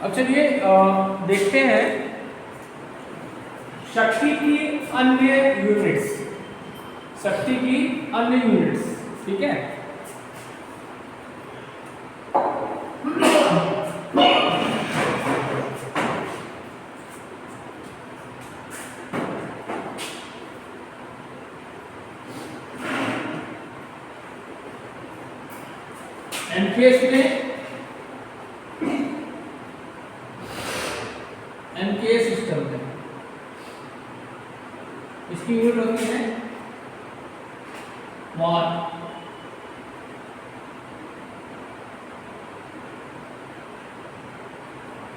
अब चलिए देखते हैं शक्ति की अन्य यूनिट्स, शक्ति की अन्य यूनिट्स। ठीक है, एनकेएस में एनकेएस सिस्टम में इसकी यूनिट होती है वाट।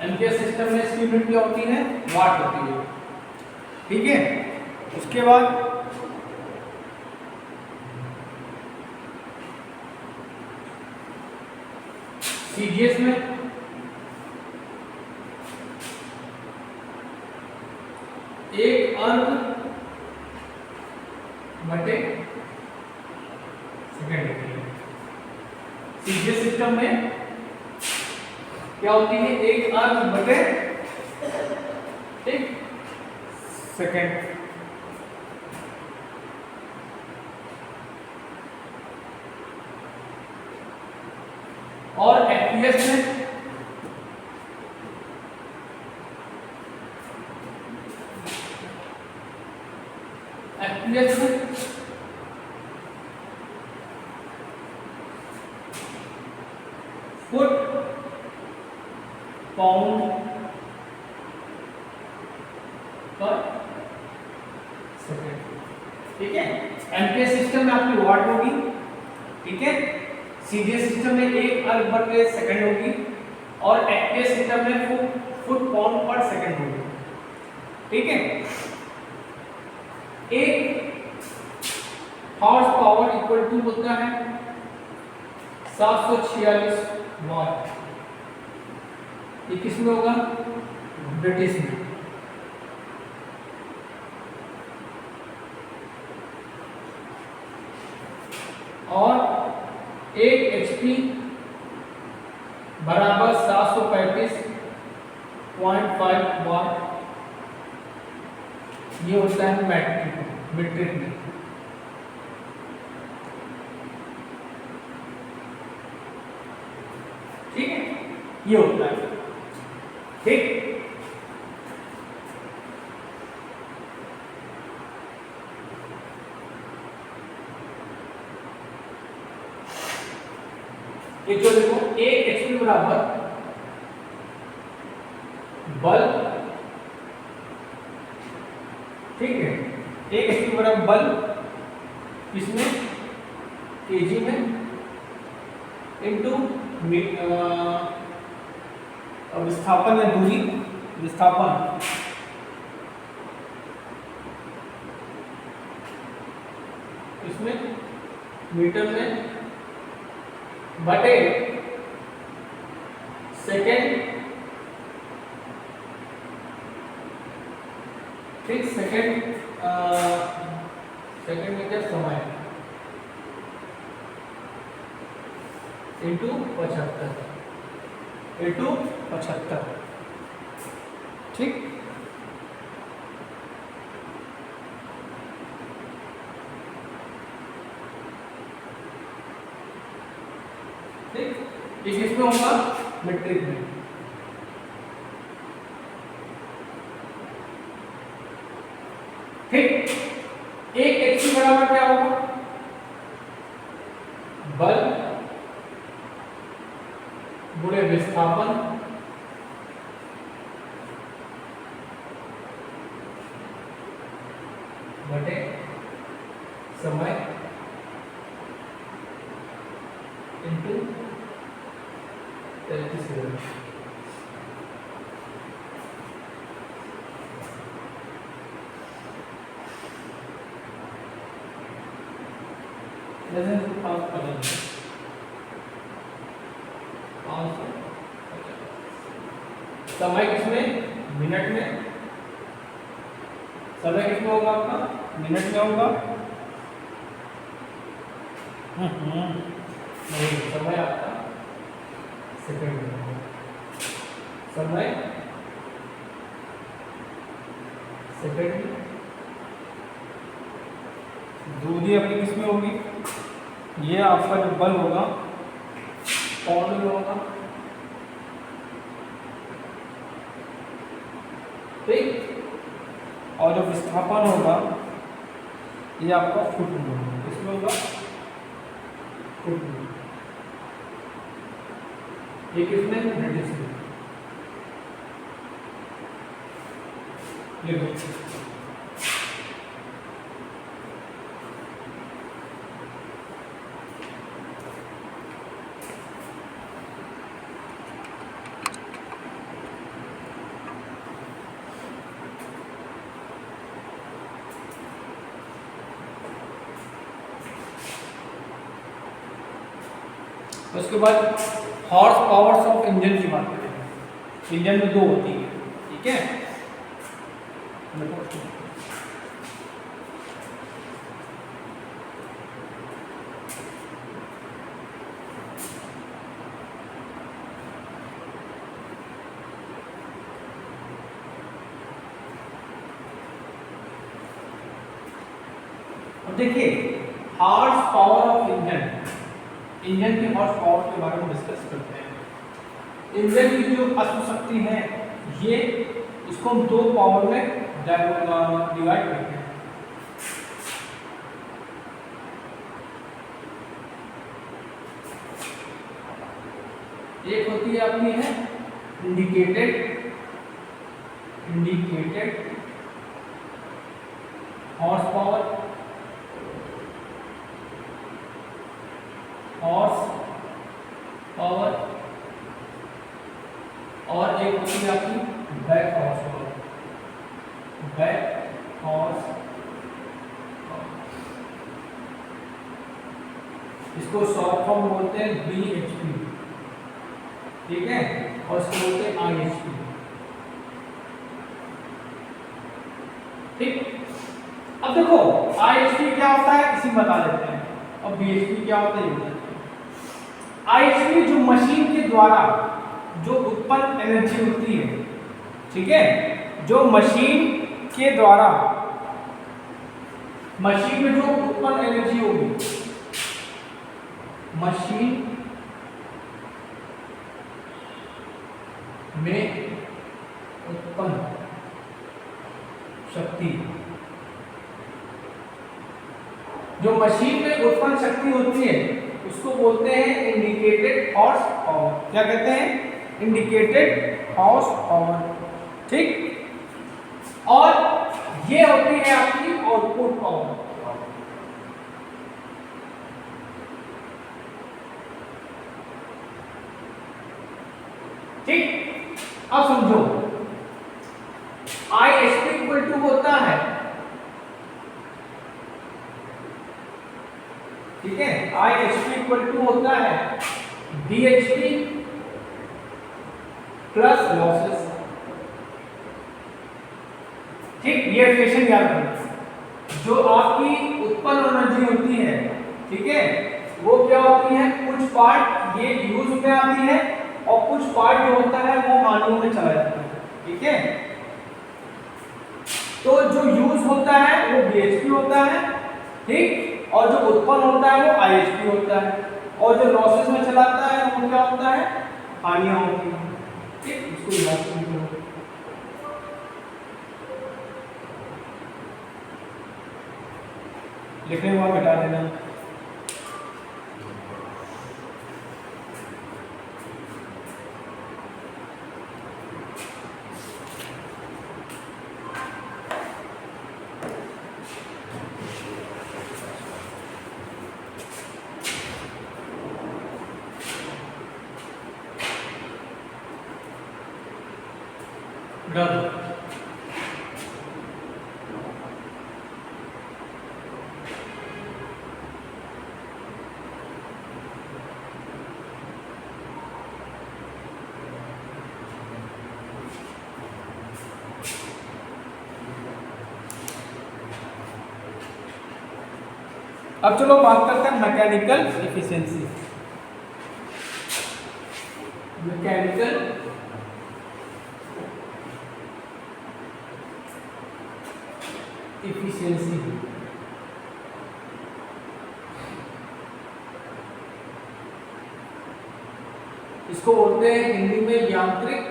एनकेएस सिस्टम में इसकी यूनिट क्या होती है? वाट होती है। ठीक है, उसके बाद सीजीएस में एक अर्ग बटे सेकेंड होती है। सीजीएस सिस्टम में क्या होती है? एक अर्ग बटे एक सेकेंड। और एफपीएस में फुट पाउंड पर सेकेंड। ठीक है, एमपीएस सिस्टम में आपकी वाट होगी। ठीक है, सीजीएस सिस्टम में एक अर्ग बटे सेकंड होगी और एफपीएस सिस्टम में फुट पाउंड पर सेकंड होगी। ठीक है, एक हॉर्स पावर इक्वल टू होता है 746 वाट। ये किस में होगा? ब्रिटिश में। और एक एचपी बराबर 735.5 वाट। ये होता है मीट्रिक में। ठीक है, ये होता है। ठीक, ये जो देखो एक एचपी बराबर बल। ठीक है, एक एचपी बराबर बल इसमें केजी में इनटू विस्थापन या दूरी, विस्थापन इसमें मीटर में बटे सेकेंड। ठीक, सेकेंड में क्या समय इंटू 75। ठीक, ठीक, इसमें होगा मीट्रिक में। ठीक, एक एचपी बराबर क्या होगा? बल गुणे विस्थापन बटे समय इंटू 33। समय किसमें? मिनट में। समय किसमें होगा आपका? मिनट में होगा। नहीं, समय आपका सेकंड में होगा। समय सेकंड, दूरी अपनी किस में होगी, ये आपका जो बल होगा पाउंड में होगा, ठीक। और जो विस्थापन होगा ये आपका फुट में होगा, किसमें होगा, फुट में। ये किसमें, ब्रिटिश में। उसके बाद हॉर्स पावर्स ऑफ इंजन की बात करेंगे। इंजन में दो होती है, ठीक है। अब देखिए horse power of engine, engine की हॉर्स पावर के बारे में डिस्कस करते हैं। इंजन की जो अश्व शक्ति है ये, इसको हम दो पावर में डिवाइड करते हैं। एक होती है अपनी है इंडिकेटेड हॉर्स पावर, और एक होती है आपकी back horse power, back horse. इसको शॉर्ट फॉर्म बोलते हैं BHP, ठीक है, और इसको बोलते हैं IHP, ठीक। अब देखो IHP क्या होता है इसी बता देते हैं, और BHP क्या होता है ये बताते हैं। IHP जो मशीन के द्वारा जो उत्पन्न एनर्जी होती है, ठीक है, जो मशीन के द्वारा, मशीन में जो उत्पन्न एनर्जी होगी, मशीन में उत्पन्न शक्ति, जो मशीन में उत्पन्न शक्ति होती है उसको बोलते हैं इंडिकेटेड हॉर्स पावर। क्या कहते हैं, इंडिकेटेड हॉर्स पावर, ठीक। और ये होती है आपकी आउटपुट पावर, ठीक। अब समझो IHP इक्वल टू होता है, ठीक है, IHP इक्वल टू होता है BHP प्लस लॉसेस, ठीक। ये इक्वेशन याद रखना। जो आपकी उत्पन्न एनर्जी होती है, ठीक है, वो क्या होती है, कुछ पार्ट ये यूज में आती है और कुछ पार्ट जो होता है वो हानियों में चला जाता है, ठीक है। तो जो यूज होता है वो BHP होता है, ठीक, और जो उत्पन्न होता है वो IHP होता है, और जो लॉसेस में चलाता है वो क्या होता है, हानियां होती है, ठीक। इसको याद रखना, लिखने के बाद मिटा देना। डन। अब चलो बात करते हैं मैकेनिकल एफिशिएंसी। Mechanical efficiency. इसको बोलते हैं हिंदी में यांत्रिक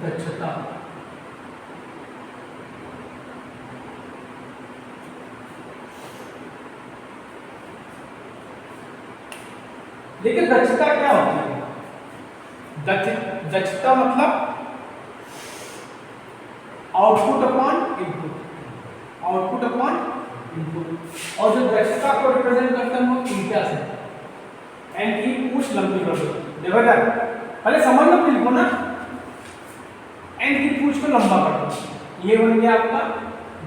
दक्षता। देखिए दक्षता क्या होती है? दक्षता मतलब output upon input, output upon input. और जो दक्षता को रिप्रेजेंट करते हैं वो ईटा से। एन की पूछ लंबी कर दो, देखो यार पहले समझ लो लिखो ना, एन की पूछ को लंबा कर दो, ये बन गया आपका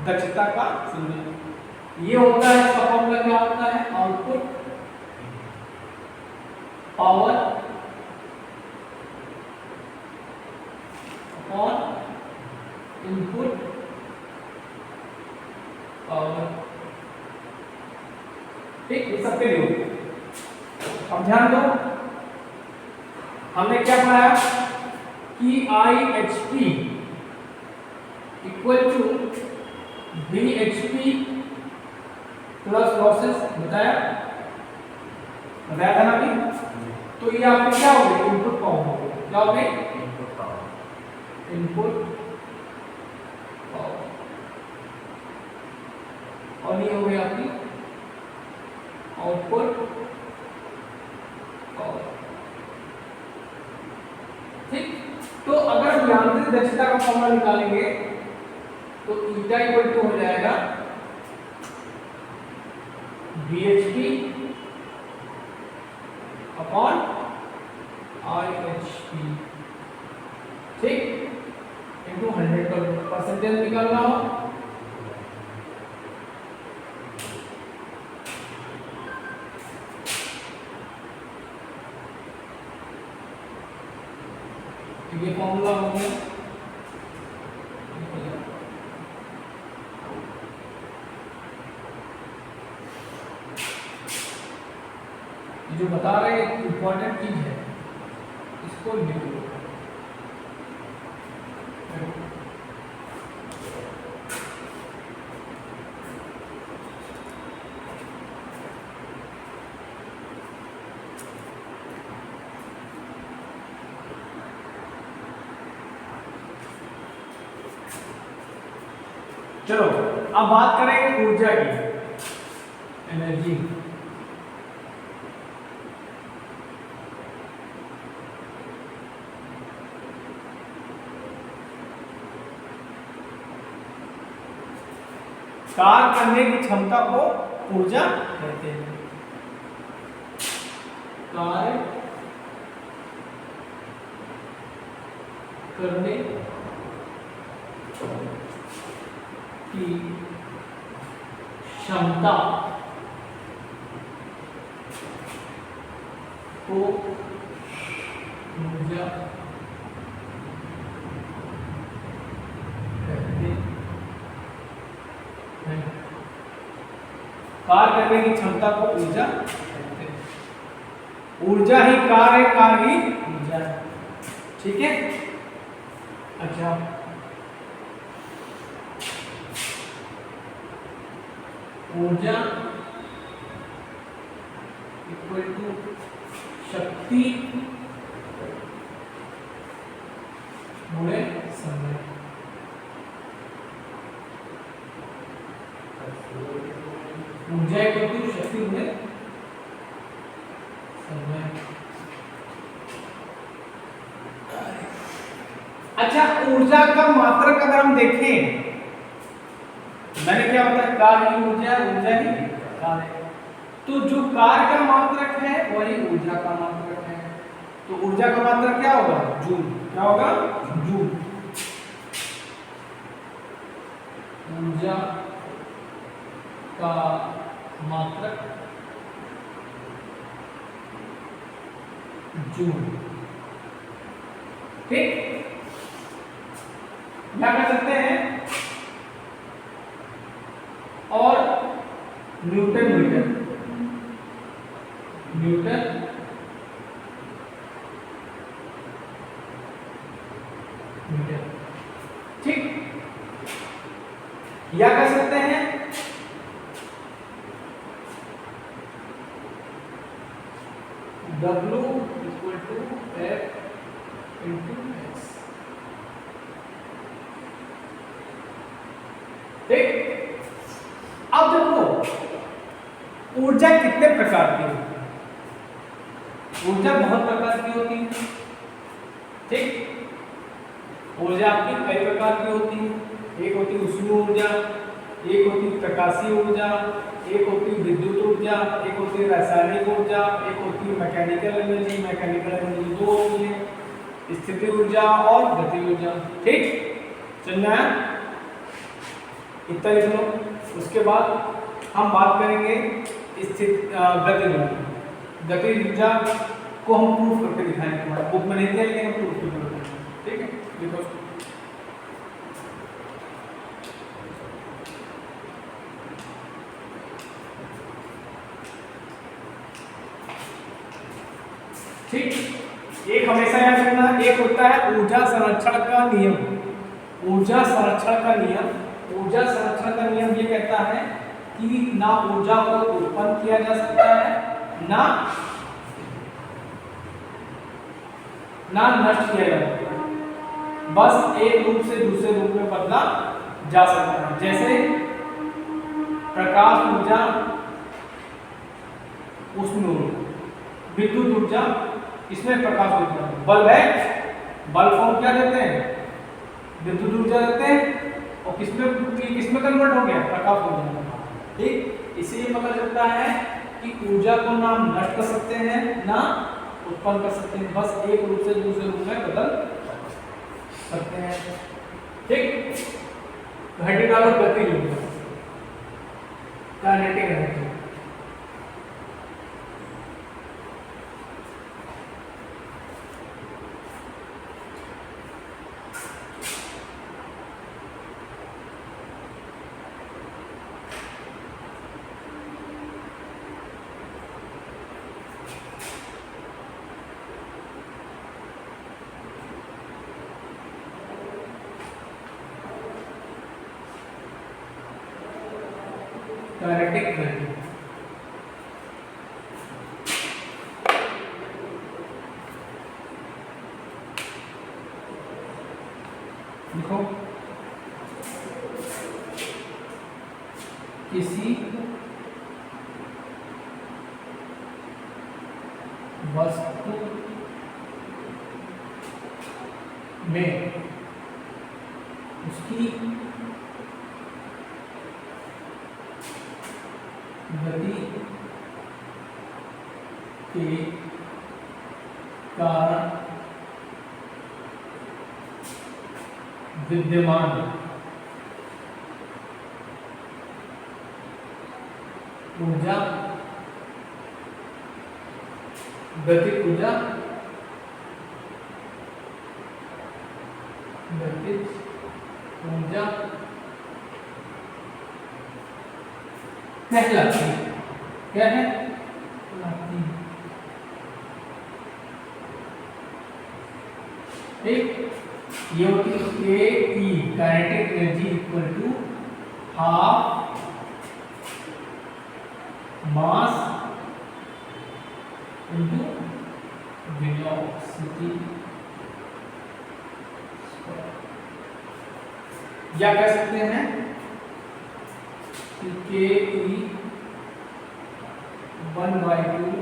दक्षता का सिंबल। ये होता है, इसका फॉर्मूला क्या होता है? Output power upon input power. ठीक, ये सबके लिए। अब ध्यान दो, हमने क्या पढ़ा कि IHP equal to VHP plus losses, बताया था ना अभी? तो ये आपके क्या हो गए? इनपुट पावर हो गए। क्या हो गए? Input power, input power. और ये हो गई आपकी आउटपुट पावर। ठीक, तो अगर हम यांत्रिक दक्षता का फॉर्मूला निकालेंगे तो ईटा इक्वल टू हो जाएगा VHP अपॉन IHP। ठीक, इनटू 100 का परसेंटेज निकालना हो तो ये फॉर्मूला हो गया। जो बता रहे हैं इंपॉर्टेंट चीज है, इसको लिख लो। चलो अब बात करेंगे ऊर्जा की, एनर्जी। कार्य करने की क्षमता को ऊर्जा कहते हैं। कार्य करने की क्षमता को ऊर्जा कहते हैं। कार्य करने की क्षमता को ऊर्जा कहते हैं। ऊर्जा ही कार्य है, कार्य ही ऊर्जा है। ठीक है, अच्छा ऊर्जा इक्वल टू शक्ति गुणे समय। ऊर्जा इक्वल टू शक्ति गुणे समय। अच्छा, ऊर्जा का मात्रक अगर हम देखें, मैंने क्या बताया? कार्य ही ऊर्जा, ऊर्जा ही कार्य। तो जो कार्य का मात्रक है वही ऊर्जा का मात्रक है। तो ऊर्जा का मात्रक क्या होगा? जूल। क्या होगा? जूल। ऊर्जा का मात्रक जूल। ठीक, क्या कर सकते हैं? और newton metre, newton W equal to F into X. ठीक, अब देखो ऊर्जा कितने प्रकार की होती है। ऊर्जा बहुत प्रकार की होती है। ठीक, ऊर्जा आपकी कई प्रकार की होती है। एक होती है उष्ण ऊर्जा, एक होती है प्रकाशीय ऊर्जा, एक होती है विद्युत ऊर्जा, एक होती है रासायनिक ऊर्जा, एक होती है मैकेनिकल एनर्जी। मैकेनिकल एनर्जी दो होती है, स्थिति ऊर्जा और गति ऊर्जा। ठीक, चलना है इतना लिख लो। उसके बाद हम बात करेंगे गति ऊर्जा। गति ऊर्जा को हम प्रूफ करके दिखाएंगे, तुम्हारे बुक में नहीं दिया लेकिन हम प्रूफ करके दिखाएंगे। ठीक है, लिखो। ठीक, एक हमेशा याद रखना, एक होता है ऊर्जा संरक्षण का नियम। ऊर्जा संरक्षण का नियम, ऊर्जा संरक्षण का नियम ये कहता है कि ना ऊर्जा को उत्पन्न किया जा सकता है ना नष्ट किया जा सकता है, बस एक रूप से दूसरे रूप में बदला जा सकता है। जैसे प्रकाश ऊर्जा, उष्ण ऊर्जा, विद्युत ऊर्जा, इसमें प्रकाश ऊर्जा। बल्ब है, बल्ब हम क्या देते हैं, विद्युत ऊर्जा देते हैं, और किसमें कन्वर्ट हो गया, प्रकाश ऊर्जा में। ठीक, इसीलिए पता चलता है कि ऊर्जा को ना हम नष्ट कर सकते हैं ना उत्पन्न कर सकते हैं, बस एक रूप से दूसरे रूप में बदल सकते हैं। ठीक, घटी डालो गति ऊर्जा, काइनेटिक एनर्जी। काइनेटिक एनर्जी देखो, किसी वस्तु में उसकी गति के कारण विद्यमान ऊर्जा गतिज ऊर्जा कहलाती है। क्या है, कहलाती है। ठीक, ये होती है K E, kinetic energy equal to half mass into velocity, या कह सकते हैं कि के ई 1/2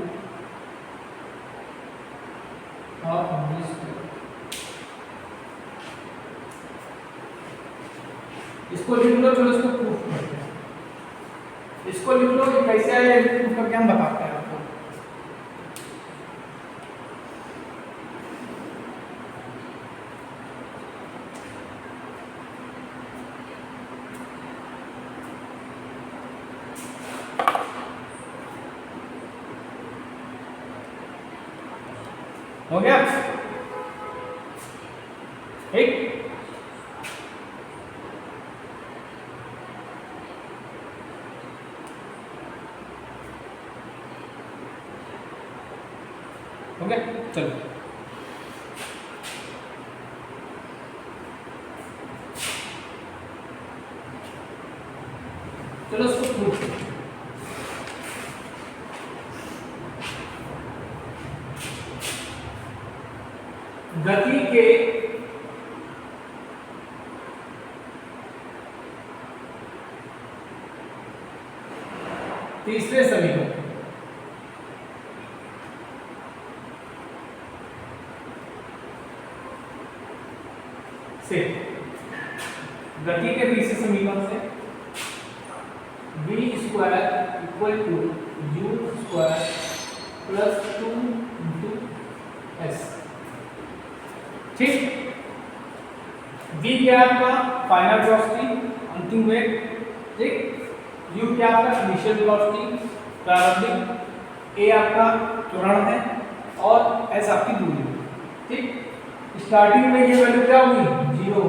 हाफ मास। इसको लिख लो, चलो इसको प्रूफ करते हैं। इसको लिख लो कि कैसे आया, प्रूफ करके हम बताते हैं आपको। हो गया, ठीक। हो गया, चलो चलो इसको प्रूफ। गति के तीसरे समीकरण से, गति के तीसरे समीकरण से v square equal to u square plus 2 into S. ठीक, v क्या है आपका फाइनल वेलोसिटी, अंतिम वेग। ठीक, u क्या आपका इनिशियल वेलोसिटी, प्रारंभिक, a आपका त्वरण है और s आपकी दूरी है। ठीक, स्टार्टिंग में ये वैल्यू क्या होगी 0,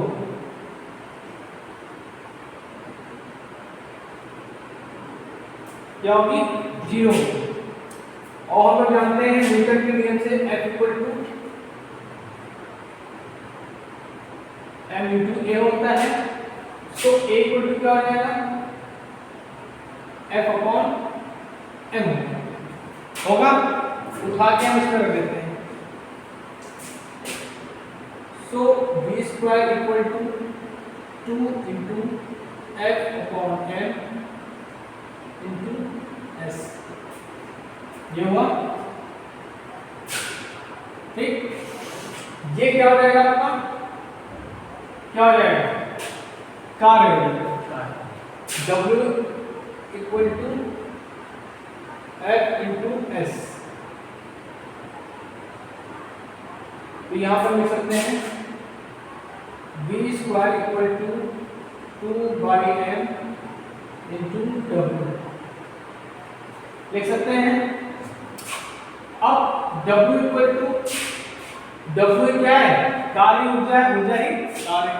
क्या होगी 0। और हम लोग जानते हैं न्यूटन के नियम से F equal to m into a होता है, तो a इक्वल टू क्या हो जाएगा F अपॉन m होगा। उठा के हम इसमें रख देते हैं। So v square equal to 2 into F upon m into s, ये हुआ। ठीक, ये क्या हो जाएगा आपका, क्या हो जाएगा कार्य W equal to F into s। तो यहां पर लिख सकते हैं v square equal to 2 by m into W लिख सकते हैं। अब W इक्वल टू, W क्या है कार्य ऊर्जा है, ऊर्जा ही कार्य,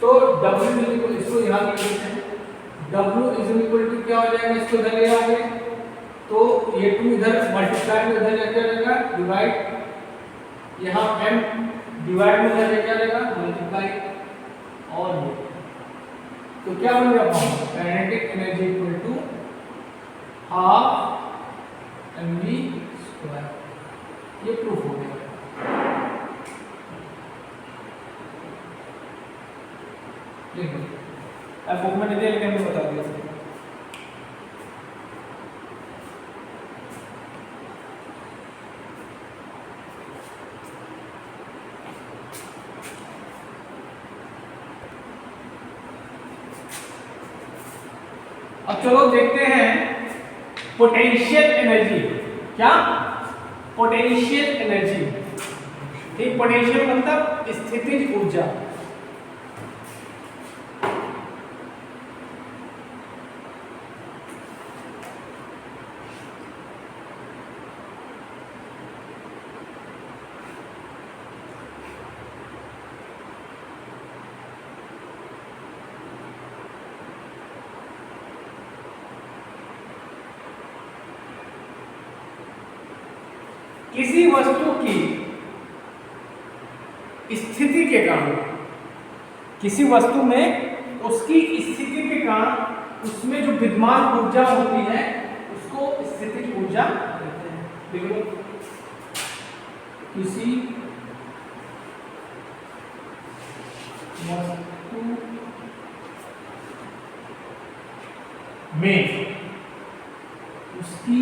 तो W इक्वल, इसको यहां लिख देते हैं। W इज इक्वल टू क्या हो जाएगा, इसको इधर ले आओगे तो ये 2 इधर मल्टीप्लाई में इधर लेके आ जाएगा डिवाइड, यहाँ m डिवाइड में इधर लेके आ जाएगा मल्टीप्लाई, और ये तो क्या बन गया form, kinetic energy equal to half mv square. ये प्रूफ हो गया। अब बुक में नहीं दिया लेकिन मैं बता दिया। अब चलो देखते हैं पोटेंशियल एनर्जी। क्या पोटेंशियल एनर्जी, ठीक, पोटेंशियल मतलब स्थितिज ऊर्जा। किसी वस्तु की स्थिति के कारण, किसी वस्तु में उसकी स्थिति के कारण उसमें जो विद्यमान ऊर्जा होती है उसको स्थितिज ऊर्जा कहते हैं। देखो, किसी वस्तु में उसकी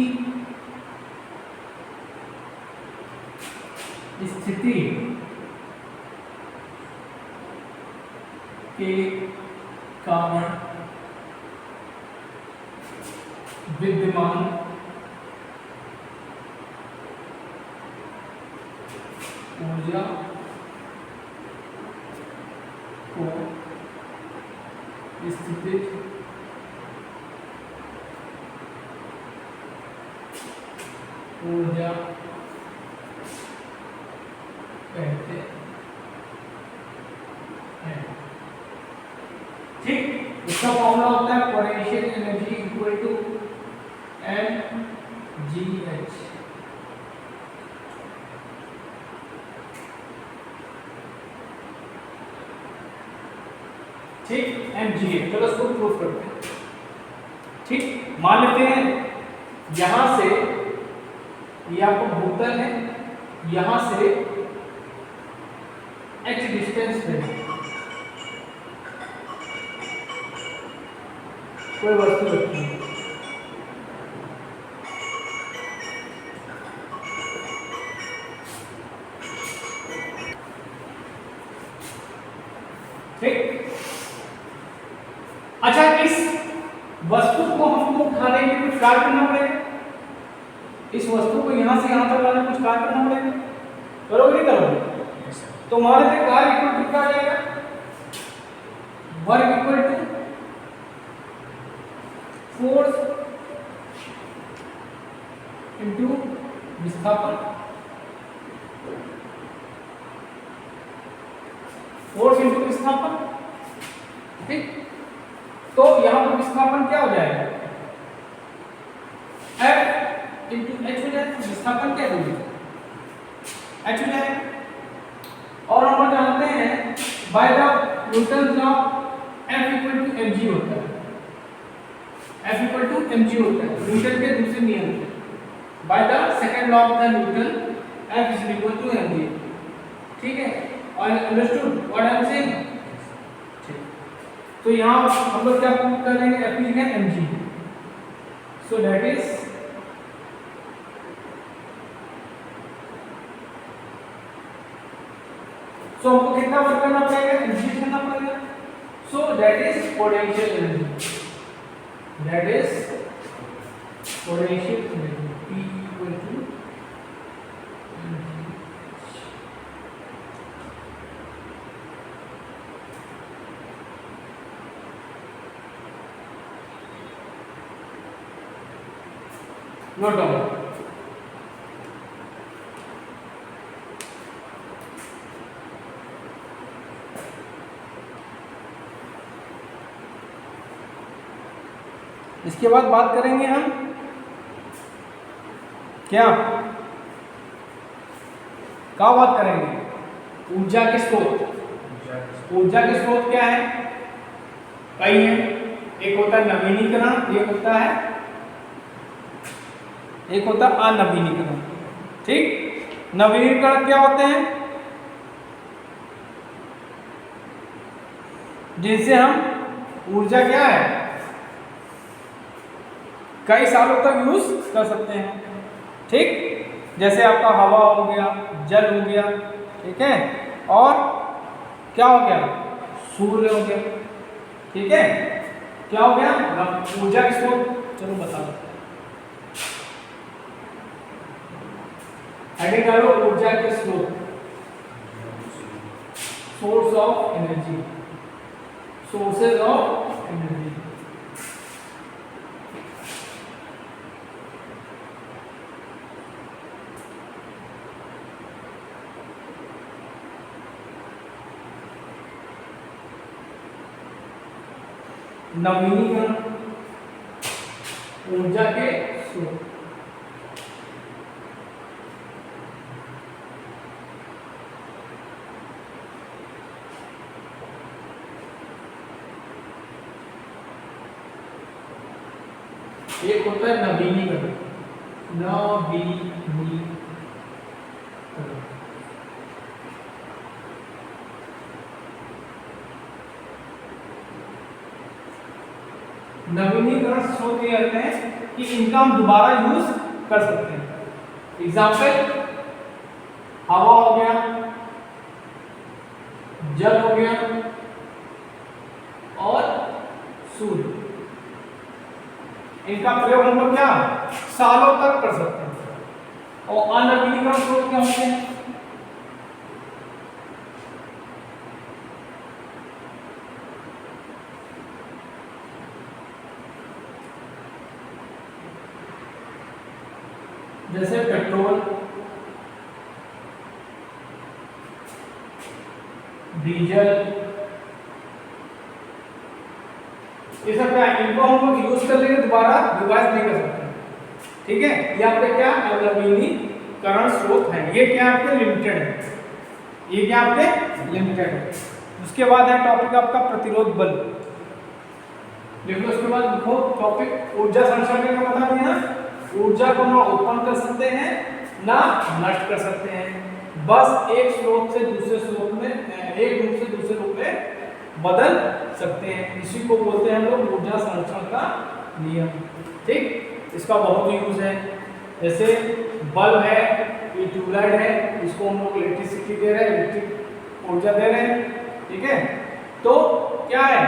स्थिति के कारण विद्यमान ऊर्जा को स्थितिज ऊर्जा कहते हैं। ठीक, इसका फॉर्मूला होता है potential energy equal to mgh। ठीक, mgh। चलो इसको प्रूफ करते हैं। ठीक, मान लेते हैं यहां से ये आपको भूतल है, यहां से h डिस्टेंस पे कोई वस्तु रखी है, ठीक। अच्छा, इस वस्तु को हमको उठाने के लिए कुछ कार्य करना पड़ेगा, इस वस्तु को यहां से यहां तक लाने कुछ कार्य करना पड़ेगा, करोगे नहीं करोगे? तो हमारे लिए कार्य इक्वल टू क्या आ जाएगा, work equal to force into विस्थापन, फोर्स इनटू विस्थापन, ठीक। तो यहां पर विस्थापन क्या हो जाएगा, F इंटू एच हो जाएगा, विस्थापन क्या होगी, h हो जाएगा। और हम जानते हैं by the Newton law F equal to mg होता है, F इक्वल टू mg होता है न्यूटन के दूसरे नियम से, by the second law of the Newton F is equal to mg, ठीक है। और understood what I am saying, तो यहां हम लोग क्या प्रूव करेंगे, F लिखेंगे mg, so that is so हमको कितना वर्क करना पड़ेगा, mg करना पड़ेगा, so that is potential energy, that is potential energy P equal to note down. इसके बाद बात करेंगे हम क्या बात करेंगे, ऊर्जा के स्रोत। ऊर्जा के स्रोत क्या है, कई है, एक होता है नवीनीकरण, एक होता है अनवीनीकरण, ठीक। नवीनीकरण क्या होते हैं, जिनसे हम ऊर्जा क्या है कई सालों तक यूज कर सकते हैं, ठीक। जैसे आपका हवा हो गया, जल हो गया, ठीक है, और क्या हो गया, सूर्य हो गया, ठीक है। क्या हो गया, ऊर्जा के स्रोत, चलो बता दो, हेडिंग डालो ऊर्जा के स्रोत, source of energy, sources of energy. नवीनीकरण, ऊर्जा के स्रोत, एक होता है नवीनीकरण, नवीनीकरण स्रोत ये कहते हैं कि इनका हम दोबारा यूज कर सकते हैं। एग्जाम्पल, हवा हो गया, जल हो गया और सूर्य, इनका प्रयोग हम लोग क्या सालों तक कर सकते हैं। और अनवीनीकरण स्रोत क्या होते हैं, जैसे पेट्रोल, डीजल, ये सब क्या है, इनको हम लोग यूज कर लेंगे, दोबारा रिवाइज नहीं कर सकते, ठीक है। ये आपके क्या नवीनीकरण स्रोत है, ये क्या आपके लिमिटेड है, ये क्या आपके लिमिटेड है। उसके बाद है टॉपिक आपका प्रतिरोध बल, देखो उसके बाद लिखो टॉपिक ऊर्जा संरक्षण का बता दिया ना, ऊर्जा को ना उत्पन्न कर सकते हैं ना नष्ट कर सकते हैं, बस एक स्रोत से दूसरे स्रोत में एक रूप से दूसरे रूप में बदल सकते हैं। इसी को बोलते हैं हम लोग ऊर्जा संरक्षण का नियम। ठीक, इसका बहुत यूज है। जैसे बल्ब है, ये ट्यूबलाइट है, इसको हम लोग इलेक्ट्रिसिटी दे रहे हैं, इलेक्ट्रिक ऊर्जा दे रहे हैं। ठीक है, तो क्या है,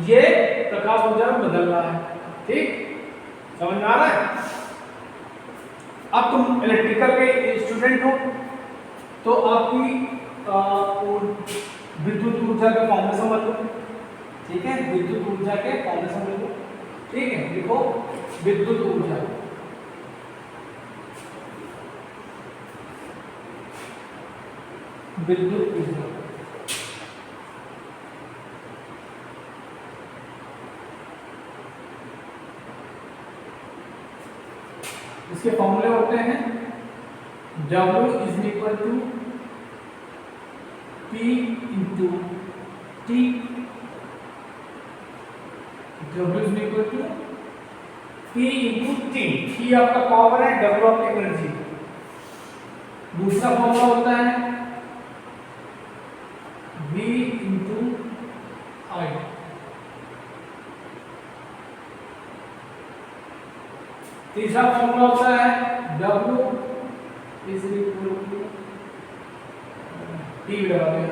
ये प्रकाश ऊर्जा में बदल रहा है। ठीक, समझ में आ रहा है? अब तुम इलेक्ट्रिकल के स्टूडेंट हो तो आपकी विद्युत ऊर्जा के फॉर्मेशन बता। ठीक है, विद्युत ऊर्जा के फॉर्मेशन बता। ठीक है, देखो विद्युत ऊर्जा, विद्युत ऊर्जा इसके फॉर्मूले होते हैं W is equal to P into T। W is equal to P into T। T आपका पावर है, W आपकी एनर्जी। दूसरा फॉर्मूला होता है V इंटू I। तीसरा फॉर्मूला होता है W is equal to T लगा दें,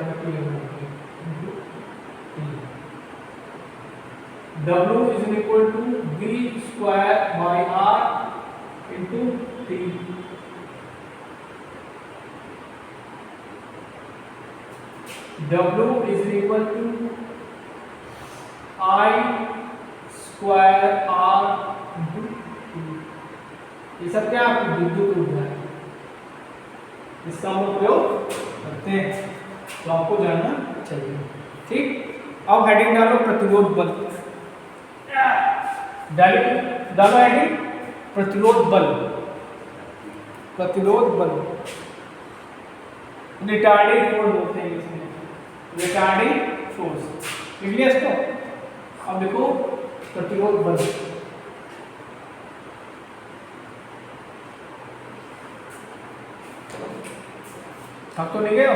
W is equal to V square by R into T। W is equal to I square R into T। ये सब क्या आपकी विद्युत ऊर्जा है, इसका हम लोग प्रयोग करते हैं, तो आपको जानना चाहिए। ठीक, अब हेडिंग डालो प्रतिरोध बल। डालो हेडिंग प्रतिरोध बल। प्रतिरोध बल रिटार्डिंग फोर्स बोलते हैं इसमें, रिटार्डिंग फोर्स। लिख इसको। अब देखो प्रतिरोध बल, थक तो नहीं गए हो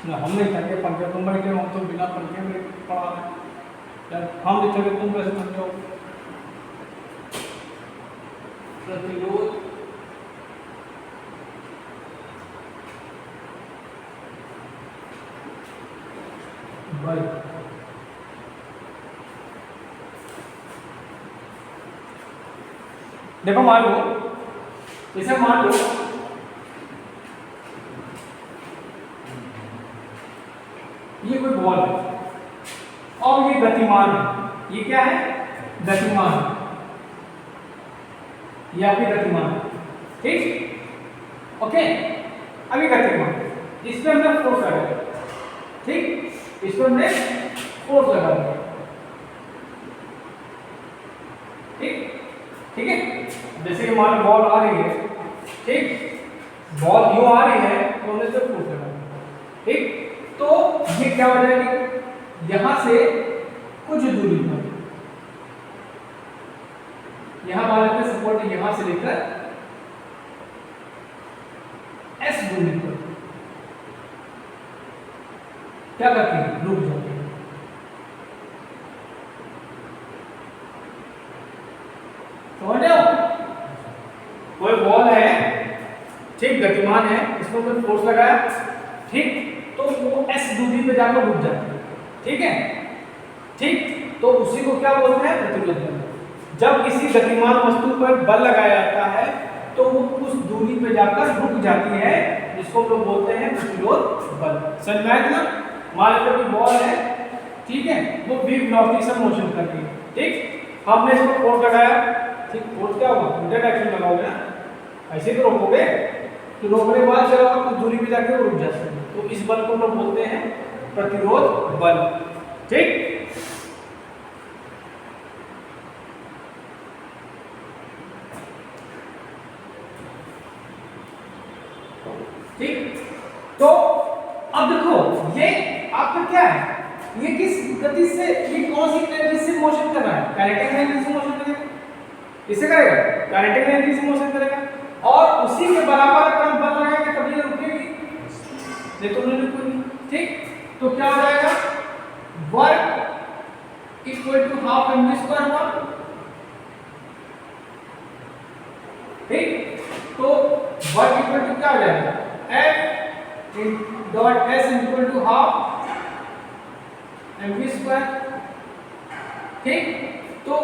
ना? हम नहीं थके, पंखे तुम बैठे हो, हम तो बिना पंखे में पड़ा है। हम नहीं थके, तुम कैसे थक जाओ? प्रतिरोध बल, देखो मान लो, इसे मान लो ये कोई बॉल है और ये गतिमान है। ये क्या है? गतिमान। ये आपकी गतिमान। ठीक, ओके। अभी गतिमान, इस पे हमने फोर्स लगाया। ठीक, इस पे हमने फोर्स लगा दिया। ठीक, ठीक है। जैसे कि मान लो बॉल आ रही है, ठीक, बॉल यूं आ रही है तो हमने इस पे फोर्स लगा दिया। ठीक, तो ये क्या हो जाएगी, यहां से कुछ दूरी पर, यहां मान लेते हैं सपोर्ट यहां से लेकर S दूरी पर क्या करती है, रुक जाती है। समझ रहे हो? कोई बॉल है, ठीक, गतिमान है, इसको हमने फोर्स लगाया, ठीक, तो वो S दूरी पे जाकर रुक जाती है। ठीक है, ठीक, तो उसी को क्या बोलते हैं, प्रतिरोध बल। जब किसी गतिमान वस्तु पर बल लगाया जाता है तो वो उस दूरी पे जाकर रुक जाती है, जिसको हम लोग बोलते हैं प्रतिरोध बल। समझ में आया ना? मान लो कि बॉल है, ठीक है, वो v वेलोसिटी से मोशन कर रही है। ठीक, हमने इसको फोर्स लगाया, ठीक, फोर्स क्या होगा, उल्टा डायरेक्शन लगाओगे ना, ऐसे तो रोकोगे, तो रोकने के बाद चलो कुछ दूरी पे जाके रुक जाते हैं, तो इस बल को हम लोग बोलते हैं प्रतिरोध बल। ठीक, ठीक, तो अब देखो ये आपका क्या है, ये किस गति से, ये कौन सी एनर्जी से मोशन कर रहा है, काइनेटिक एनर्जी से मोशन करेगा, किससे करेगा, काइनेटिक एनर्जी से मोशन करेगा, और उसी के बराबर अगर हम बल लगाएंगे तभी ये रुकेगी, नहीं तो नहीं रुकेगी। ठीक, तो क्या हो जाएगा, work equal to half mv square हुआ। ठीक, तो वर्क इक्वल टू क्या हो जाएगा, f dot s equal to half mv square. ठीक, तो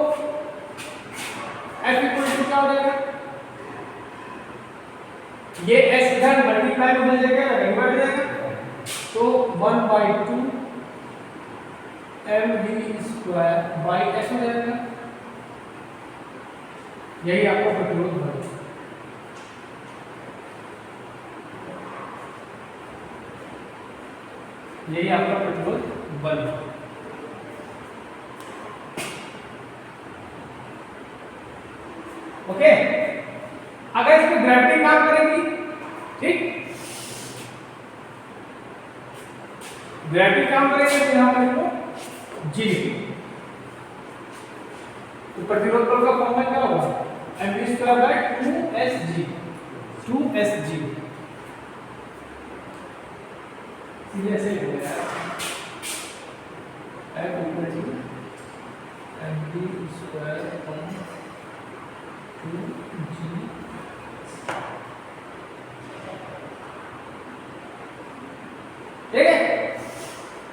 f इक्वल टू क्या हो जाएगा, ये s इधर मल्टीप्लाई में बदल जाएगा, रिंग बढ़ जाएगा, तो 1/2 mv स्क्वायर बाई s हो जाएगा। यही आपका प्रतिरोध बल, यही आपका प्रतिरोध बल। ओके, अगर इसमें ग्रेविटी काम करेगी, ठीक, ग्रेविटी काम करेगी तो यहां पर इसको जी लिखो, तो प्रतिरोध बल का फॉर्मूला क्या होगा, mv स्क्वायर बाय 2sg। सीधे ऐसे लिखो यार, F equal to mv square upon 2g। ठीक है,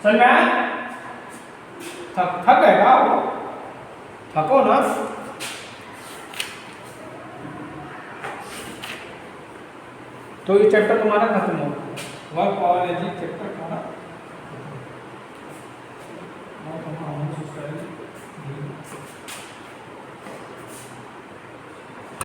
समझ में आया? थक गए क्या वो, थको ना। तो ये चैप्टर तुम्हारा खत्म हो, वर्क पावर एनर्जी चैप्टर तुम्हारा